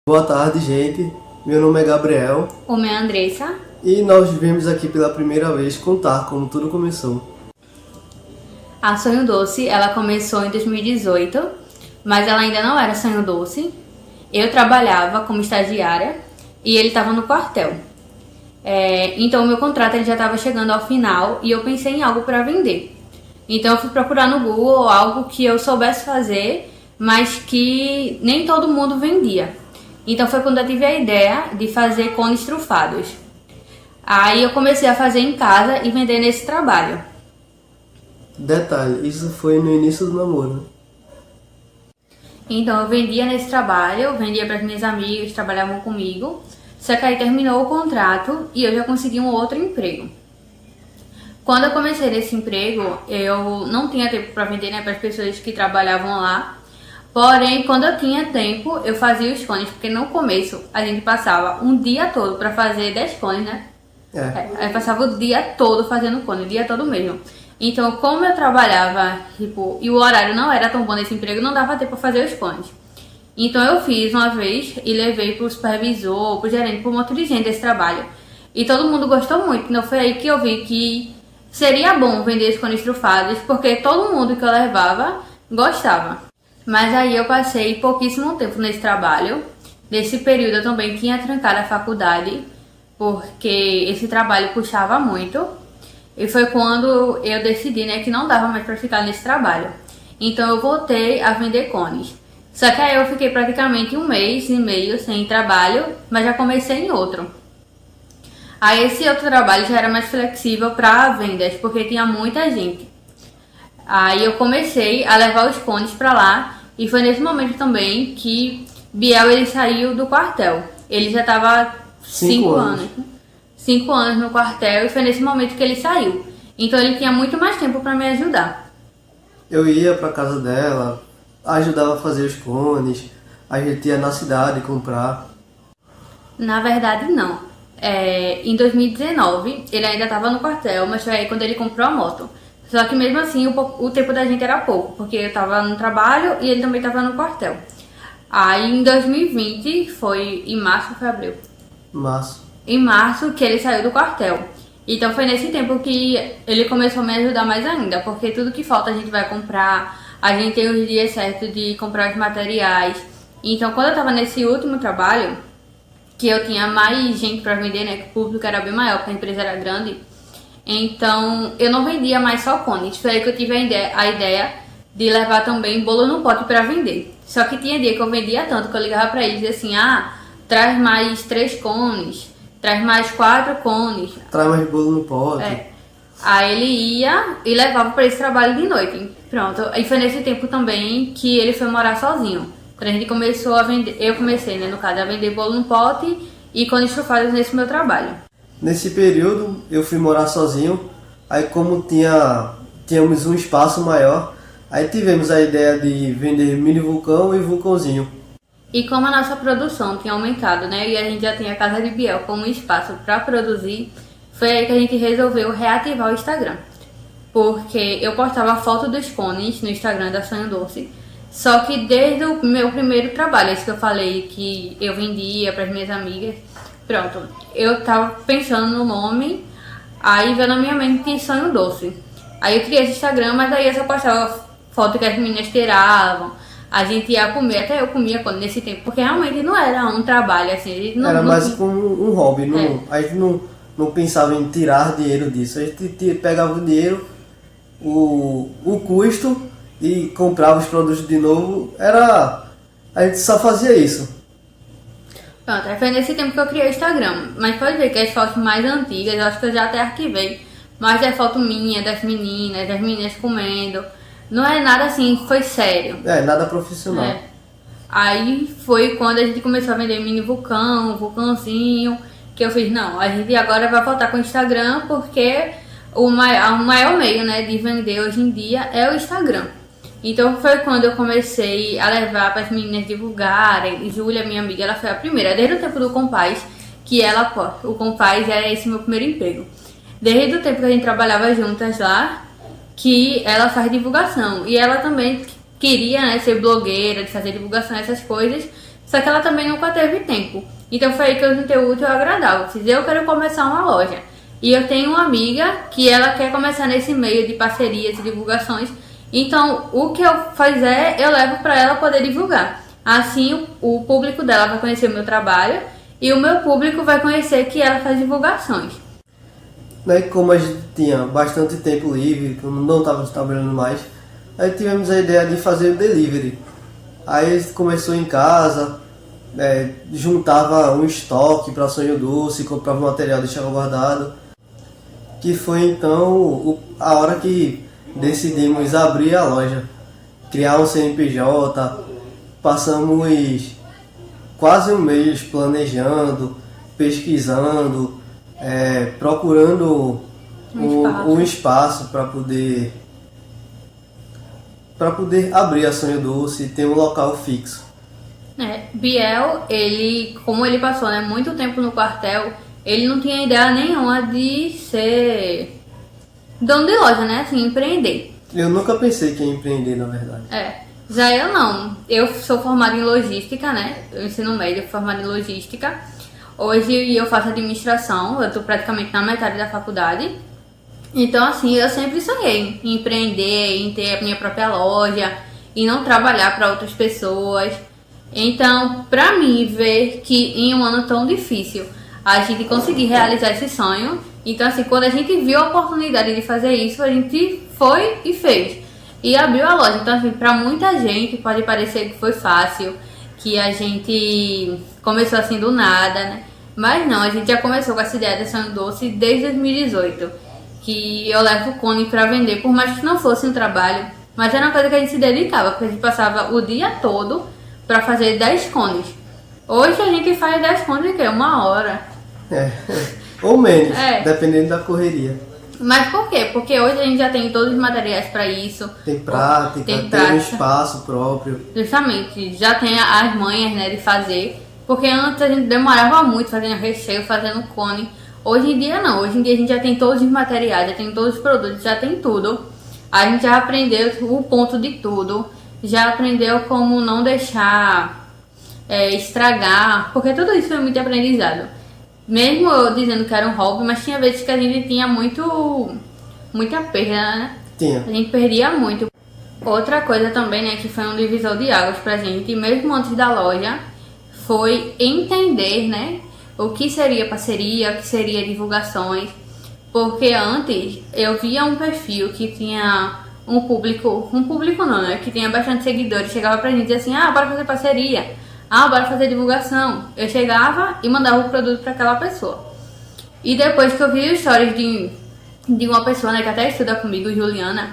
Boa tarde, gente. Meu nome é Gabriel O meu é Andressa. e nós viemos aqui pela primeira vez contar como tudo começou. A Sonho Doce, ela começou em 2018, mas ela ainda não era Sonho Doce. Eu trabalhava como estagiária e ele estava no quartel. Então o meu contrato ele já estava chegando ao final e eu pensei em algo para vender. Então eu fui procurar no Google algo que eu soubesse fazer, mas que nem todo mundo vendia. Então foi quando eu tive a ideia de fazer cones trufados. Aí eu comecei a fazer em casa e vender nesse trabalho. Detalhe, isso foi no início do namoro, né? Então eu vendia nesse trabalho, vendia para as minhas amigas que trabalhavam comigo. Só que aí terminou o contrato e eu já consegui um outro emprego. Quando eu comecei nesse emprego, eu não tinha tempo para vender, né, para as pessoas que trabalhavam lá. Porém, quando eu tinha tempo, eu fazia os cones, porque no começo a gente passava um dia todo para fazer 10 cones, né? Aí passava o dia todo fazendo cone, o dia todo mesmo. Então, como eu trabalhava, tipo, e o horário não era tão bom nesse emprego, não dava tempo para fazer os cones. Então eu fiz uma vez e levei pro supervisor, pro gerente, pro monte de gente desse trabalho. E todo mundo gostou muito. Então foi aí que eu vi que seria bom vender os cones trufados, porque todo mundo que eu levava gostava. Mas aí eu passei pouquíssimo tempo nesse trabalho. Nesse período eu também tinha trancado a faculdade, porque esse trabalho puxava muito. E foi quando eu decidi, né, que não dava mais para ficar nesse trabalho. Então eu voltei a vender cones. Só que aí eu fiquei praticamente um mês e meio sem trabalho, mas já comecei em outro. Aí esse outro trabalho já era mais flexível para vendas, porque tinha muita gente. Aí eu comecei a levar os cones para lá e foi nesse momento também que Biel ele saiu do quartel. Ele já estava 5 anos no quartel e foi nesse momento que ele saiu. Então ele tinha muito mais tempo para me ajudar. Eu ia pra casa dela, ajudava a fazer os cones, a gente ia na cidade comprar. Na verdade, não. Em 2019, ele ainda estava no quartel, mas foi aí quando ele comprou a moto. Só que mesmo assim, o tempo da gente era pouco, porque eu estava no trabalho e ele também estava no quartel. Aí em 2020, foi em março ou foi abril? Março. Em março que ele saiu do quartel. Então foi nesse tempo que ele começou a me ajudar mais ainda, porque tudo que falta a gente vai comprar, a gente tem os dias certos de comprar os materiais. Então quando eu estava nesse último trabalho, que eu tinha mais gente para vender, né, que o público era bem maior, porque a empresa era grande, então eu não vendia mais só cones. Foi aí que eu tive a ideia de levar também bolo no pote para vender. Só que tinha dia que eu vendia tanto que eu ligava para eles e dizia assim, traz mais 3 cones, traz mais 4 cones. Traz mais bolo no pote. Aí ele ia e levava para esse trabalho de noite. Pronto, e foi nesse tempo também que ele foi morar sozinho. Quando a gente começou a vender, eu comecei, né, no caso, a vender bolo no pote e cones trufados nesse meu trabalho. Nesse período eu fui morar sozinho, aí como tínhamos um espaço maior, aí tivemos a ideia de vender mini vulcão e vulcãozinho. E como a nossa produção tinha aumentado, né, e a gente já tinha a Casa de Biel como espaço para produzir, foi aí que a gente resolveu reativar o Instagram. Porque eu postava foto dos cones no Instagram da Sonho Doce, só que desde o meu primeiro trabalho, esse que eu falei que eu vendia para as minhas amigas, pronto, eu tava pensando no nome, aí veio na minha mente Sonho Doce. Aí eu criei esse Instagram, mas aí eu só postava foto que as meninas tiravam, a gente ia comer, até eu comia nesse tempo, porque realmente não era um trabalho assim. Era mais como um hobby, a gente não pensava em tirar dinheiro disso, a gente pegava o dinheiro, o custo e comprava os produtos de novo, a gente só fazia isso. Pronto, aí foi nesse tempo que eu criei o Instagram. Mas pode ver que as fotos mais antigas, eu acho que eu já até arquivei. Mas é foto minha, das meninas comendo. Não é nada assim, foi sério. Nada profissional. Aí foi quando a gente começou a vender mini vulcão, vulcãozinho, que eu fiz, não, a gente agora vai voltar com o Instagram, porque o maior meio, né, de vender hoje em dia é o Instagram. Então foi quando eu comecei a levar para as meninas divulgarem. E Júlia, minha amiga, ela foi a primeira, desde o tempo do Compaz, que o Compaz era esse meu primeiro emprego. Desde o tempo que a gente trabalhava juntas lá, que ela faz divulgação. E ela também queria, né, ser blogueira, de fazer divulgação, essas coisas. só que ela também nunca teve tempo. Então foi aí que eu juntei o útil ao agradável. Eu quero começar uma loja. E eu tenho uma amiga que ela quer começar nesse meio de parcerias e divulgações. Então o que eu fizer, eu levo para ela poder divulgar. Assim o público dela vai conhecer o meu trabalho e o meu público vai conhecer que ela faz divulgações. Né, como a gente tinha bastante tempo livre, como não estava trabalhando mais, aí tivemos a ideia de fazer o delivery. Aí começou em casa, juntava um estoque para Sonho Doce, comprava material e deixava guardado. Que foi então a hora que decidimos abrir a loja, criar um CNPJ, passamos quase um mês planejando, pesquisando, procurando um espaço para poder abrir a Sonho Doce e ter um local fixo. Biel, como ele passou, né, muito tempo no quartel, ele não tinha ideia nenhuma de ser dono de loja, né, assim, empreender. Eu nunca pensei que ia empreender, na verdade. Já eu não. Eu sou formada em logística, né, eu ensino médio, formada em logística. Hoje eu faço administração, eu tô praticamente na metade da faculdade. Então, assim, eu sempre sonhei em empreender, em ter a minha própria loja e não trabalhar para outras pessoas. Então, pra mim, ver que em um ano tão difícil a gente conseguir realizar esse sonho. Então, assim, quando a gente viu a oportunidade de fazer isso, a gente foi e fez. E abriu a loja. Então, assim, pra muita gente pode parecer que foi fácil, que a gente começou assim do nada, né? Mas não, a gente já começou com essa ideia de Sonho Doce desde 2018. Que eu levo o cone pra vender, por mais que não fosse um trabalho. Mas era uma coisa que a gente se dedicava, porque a gente passava o dia todo pra fazer 10 cones. Hoje a gente faz 10 cones em quê? 1 hora. Ou menos, dependendo da correria. Mas por quê? Porque hoje a gente já tem todos os materiais para isso. Tem prática, tem um espaço próprio. Justamente, já tem as manhas, né, de fazer. Porque antes a gente demorava muito fazendo recheio, fazendo cone. Hoje em dia não, hoje em dia a gente já tem todos os materiais, já tem todos os produtos, já tem tudo. A gente já aprendeu o ponto de tudo. Já aprendeu como não deixar estragar. Porque tudo isso foi muito aprendizado. Mesmo eu dizendo que era um hobby, mas tinha vezes que a gente tinha muita perda, né? Tinha. A gente perdia muito. Outra coisa também, né, que foi um divisor de águas pra gente, mesmo antes da loja, foi entender, né, o que seria parceria, o que seria divulgações. Porque antes eu via um perfil que tinha um público não, né, que tinha bastante seguidores, chegava pra gente e dizia assim, bora fazer parceria. Bora fazer divulgação. Eu chegava e mandava o produto para aquela pessoa. E depois que eu vi stories de uma pessoa, né, que até estuda comigo, Juliana.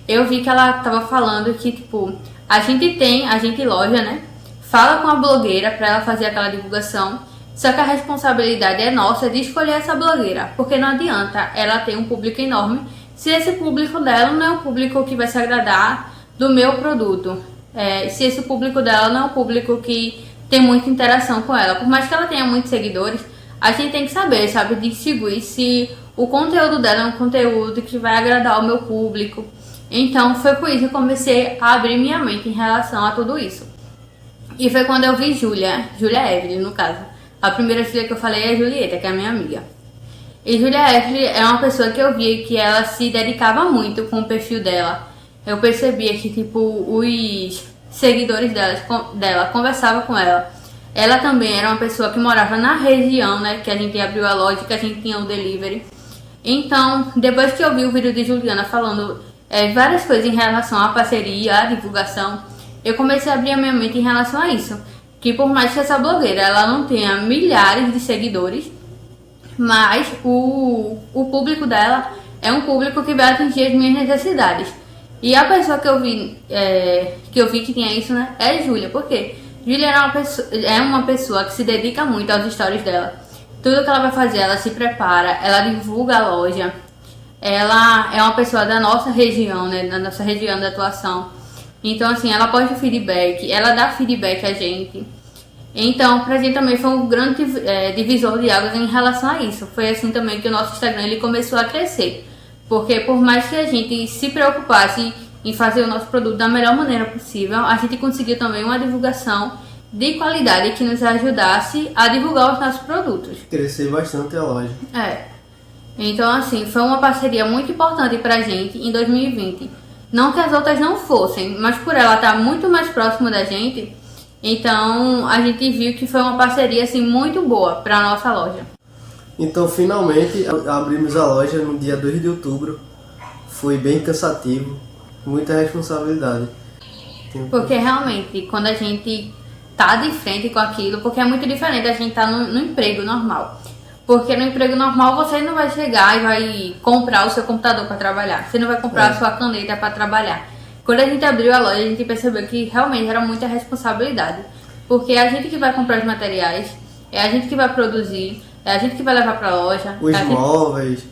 Eu vi que ela tava falando que, tipo, a gente loja, né, fala com a blogueira para ela fazer aquela divulgação. Só que a responsabilidade é nossa de escolher essa blogueira. Porque não adianta ela ter um público enorme se esse público dela não é um público que vai se agradar do meu produto. Se esse público dela não é um público que tem muita interação com ela. Por mais que ela tenha muitos seguidores, a gente tem que saber, sabe, distinguir se o conteúdo dela é um conteúdo que vai agradar o meu público. Então foi por isso que eu comecei a abrir minha mente em relação a tudo isso. E foi quando eu vi Júlia Evelyn, no caso. A primeira filha que eu falei é a Julieta, que é a minha amiga. E Júlia Evelyn é uma pessoa que eu vi que ela se dedicava muito com o perfil dela. Eu percebia que, tipo, os seguidores dela conversavam com ela. Ela também era uma pessoa que morava na região, né, que a gente abriu a loja, que a gente tinha o delivery. Então, depois que eu vi o vídeo de Juliana falando várias coisas em relação à parceria, à divulgação, eu comecei a abrir a minha mente em relação a isso. Que por mais que essa blogueira ela não tenha milhares de seguidores, mas o público dela é um público que vai atingir as minhas necessidades. E a pessoa que eu vi que tinha isso, né, é Júlia. Por quê? Júlia é uma pessoa que se dedica muito aos stories dela. Tudo que ela vai fazer, ela se prepara, ela divulga a loja. Ela é uma pessoa da nossa região, né, da nossa região de atuação. Então, assim, ela posta feedback, ela dá feedback a gente. Então, pra gente também foi um grande divisor de águas em relação a isso. Foi assim também que o nosso Instagram ele começou a crescer. Porque por mais que a gente se preocupasse em fazer o nosso produto da melhor maneira possível, a gente conseguiu também uma divulgação de qualidade que nos ajudasse a divulgar os nossos produtos. Crescer bastante a loja. Então, assim, foi uma parceria muito importante pra gente em 2020. Não que as outras não fossem, mas por ela estar muito mais próxima da gente, então a gente viu que foi uma parceria assim muito boa pra nossa loja. Então, finalmente, abrimos a loja no dia 2 de outubro. Foi bem cansativo, muita responsabilidade. Porque realmente, quando a gente tá de frente com aquilo, porque é muito diferente a gente tá no emprego normal. Porque no emprego normal você não vai chegar e vai comprar o seu computador para trabalhar. Você não vai comprar a sua caneta para trabalhar. Quando a gente abriu a loja, a gente percebeu que realmente era muita responsabilidade. Porque é a gente que vai comprar os materiais, é a gente que vai produzir, é a gente que vai levar para a loja. Os móveis,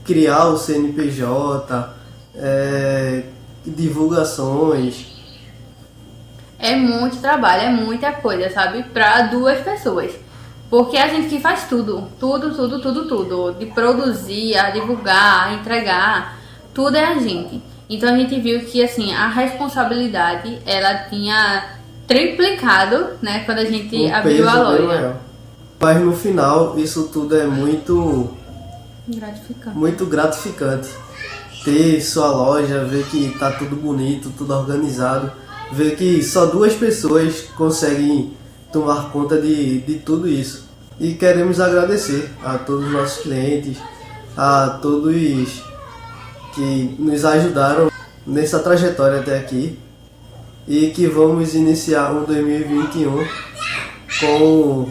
criar o CNPJ, divulgações. É muito trabalho, é muita coisa, sabe? Para 2 pessoas. Porque é a gente que faz tudo. Tudo. De produzir, a divulgar, a entregar. Tudo é a gente. Então a gente viu que assim, a responsabilidade, ela tinha triplicado, né? Quando a gente abriu a loja. Mas no final, isso tudo é muito gratificante. Ter sua loja, ver que tá tudo bonito, tudo organizado. Ver que só 2 pessoas conseguem tomar conta de tudo isso. E queremos agradecer a todos os nossos clientes, a todos que nos ajudaram nessa trajetória até aqui. E que vamos iniciar um 2021 com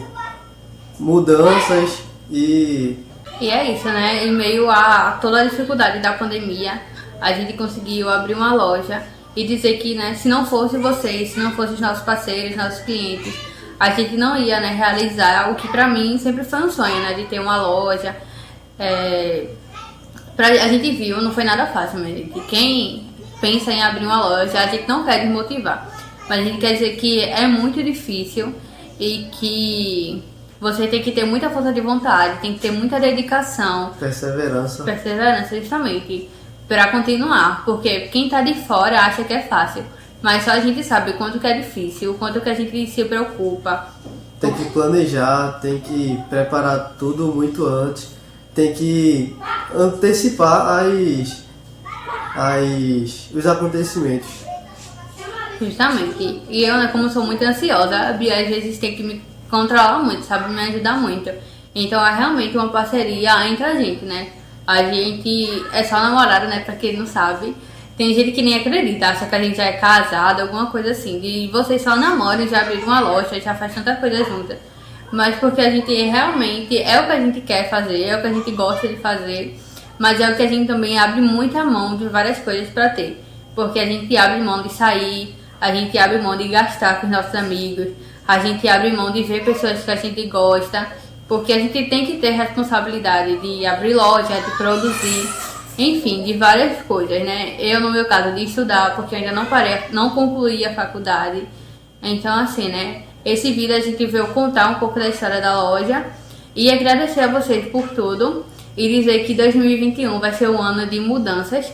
mudanças e é isso, né? Em meio a toda a dificuldade da pandemia, a gente conseguiu abrir uma loja e dizer que, né, se não fosse vocês, se não fossem os nossos parceiros, nossos clientes, a gente não ia, né, realizar o que pra mim sempre foi um sonho, né, de ter uma loja. A gente viu, não foi nada fácil, mas gente, quem pensa em abrir uma loja, a gente não quer desmotivar, mas a gente quer dizer que é muito difícil e que você tem que ter muita força de vontade, tem que ter muita dedicação. Perseverança, justamente, para continuar, porque quem tá de fora acha que é fácil, mas só a gente sabe o quanto que é difícil, o quanto que a gente se preocupa. Tem que planejar, tem que preparar tudo muito antes, tem que antecipar os acontecimentos. Justamente. E eu, né, como sou muito ansiosa, a Bia às vezes tem que me controlar muito, sabe? Me ajudar muito. Então é realmente uma parceria entre a gente, né? A gente é só namorada, né? Pra quem não sabe. Tem gente que nem acredita, acha que a gente já é casado, alguma coisa assim. De vocês só namoram, já abriram uma loja, já faz tanta coisa junta. Mas porque a gente realmente é o que a gente quer fazer, é o que a gente gosta de fazer. Mas é o que a gente também abre muita mão de várias coisas pra ter. Porque a gente abre mão de sair, a gente abre mão de gastar com os nossos amigos, a gente abre mão de ver pessoas que a gente gosta. Porque a gente tem que ter responsabilidade de abrir loja, de produzir, enfim, de várias coisas, né? Eu, no meu caso, de estudar, porque eu ainda não concluí a faculdade. Então, assim, né? Esse vídeo a gente veio contar um pouco da história da loja e agradecer a vocês por tudo e dizer que 2021 vai ser um ano de mudanças,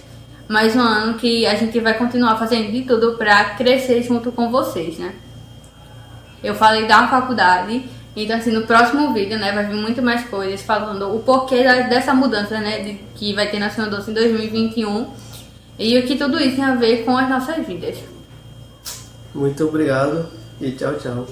mas um ano que a gente vai continuar fazendo de tudo para crescer junto com vocês, né? Eu falei da faculdade. Então, assim, no próximo vídeo, né, vai vir muito mais coisas falando o porquê dessa mudança, né, que vai ter na Senhor Doce em 2021 e o que tudo isso tem a ver com as nossas vidas. Muito obrigado e tchau, tchau.